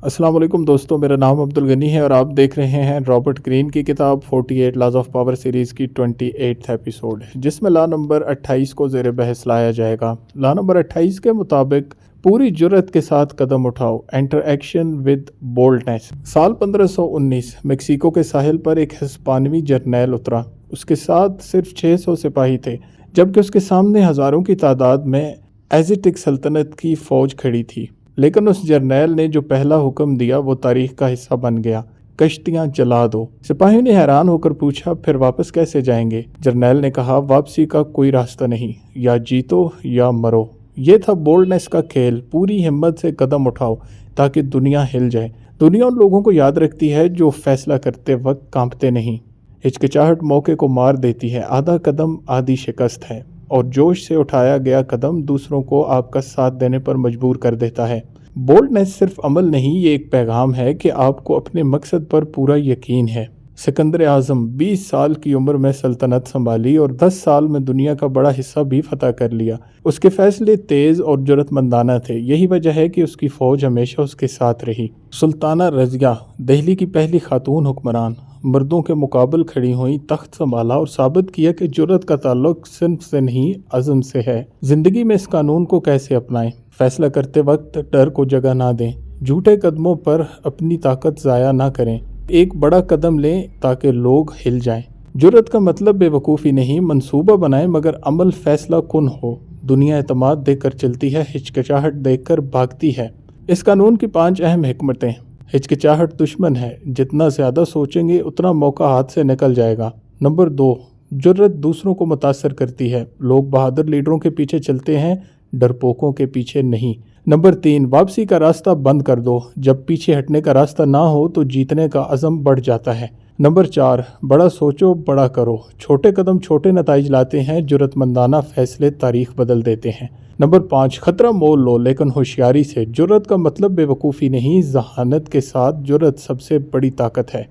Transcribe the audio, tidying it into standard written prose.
अस्सलाम वालेकुम दोस्तों, मेरा नाम अब्दुल गनी है और आप देख रहे हैं रॉबर्ट ग्रीन की किताब 48 लॉज ऑफ पावर सीरीज़ की 28th एपिसोड, जिसमें लॉ नंबर 28 को ज़ेर बहस लाया जाएगा। लॉ नंबर 28 के मुताबिक पूरी जुर्रत के साथ कदम उठाओ, एंटर एक्शन विद बोल्डनेस। साल 1519 मेक्सिको के साहिल पर एक हिस्पानवी जर्नैल उतरा। उसके साथ सिर्फ 600 सिपाही थे, जबकि उसके सामने हज़ारों की तादाद में एज़टेक सल्तनत की फ़ौज खड़ी थी। लेकिन उस जर्नैल ने जो पहला हुक्म दिया वो तारीख का हिस्सा बन गया, कश्तियाँ जला दो। सिपाहियों ने हैरान होकर पूछा, फिर वापस कैसे जाएंगे? जर्नैल ने कहा, वापसी का कोई रास्ता नहीं, या जीतो या मरो। ये था बोल्डनेस का खेल। पूरी हिम्मत से कदम उठाओ ताकि दुनिया हिल जाए। दुनिया उन लोगों को याद रखती है जो फैसला करते वक्त कांपते नहीं। हिचकिचाहट मौके को मार देती है। आधा कदम आधी शिकस्त है, और जोश से उठाया गया कदम दूसरों को आपका साथ देने पर मजबूर कर देता है। बोल्डनेस सिर्फ अमल नहीं, ये एक पैगाम है कि आपको अपने मकसद पर पूरा यकीन है। सिकंदर आज़म 20 साल की उम्र में सल्तनत संभाली और 10 साल में दुनिया का बड़ा हिस्सा भी फतह कर लिया। उसके फैसले तेज़ और जुर्रतमंदाना थे। यही वजह है कि उसकी फ़ौज हमेशा उसके साथ रही। सुल्ताना रज़िया, दिल्ली की पहली खातून हुक्मरान, मर्दों के मुकाबल खड़ी हुई, तख्त संभाला और साबित किया कि जुर्रत का ताल्लुक सिर्फ से नहीं, अज़म से है। ज़िंदगी में इस कानून को कैसे अपनाएं? फैसला करते वक्त डर को जगह ना दें। झूठे कदमों पर अपनी ताकत ज़ाया ना करें। एक बड़ा कदम लें ताकि लोग हिल जाएं। जुर्रत का मतलब बेवकूफ़ी नहीं, मंसूबा बनाएं मगर अमल फैसला कुन हो। दुनिया एतमाद देकर चलती है, हिचकिचाहट देखकर भागती है। इस कानून की 5 अहम हिकमतें। हिचकिचाहट दुश्मन है, जितना ज़्यादा सोचेंगे उतना मौका हाथ से निकल जाएगा। नंबर 2, जुर्रत दूसरों को मुतासर करती है। लोग बहादुर लीडरों के पीछे चलते हैं, डरपोकों के पीछे नहीं। नंबर 3, वापसी का रास्ता बंद कर दो। जब पीछे हटने का रास्ता ना हो तो जीतने का अज़म बढ़ जाता है। नंबर 4, बड़ा सोचो बड़ा करो। छोटे कदम छोटे नताइज लाते हैं, जुर्रतमंदाना फैसले तारीख बदल देते हैं। नंबर 5, खतरा मोल लो लेकिन होशियारी से। जुर्रत का मतलब बेवकूफ़ी नहीं, ज़हानत के साथ जुर्रत सबसे बड़ी ताकत है।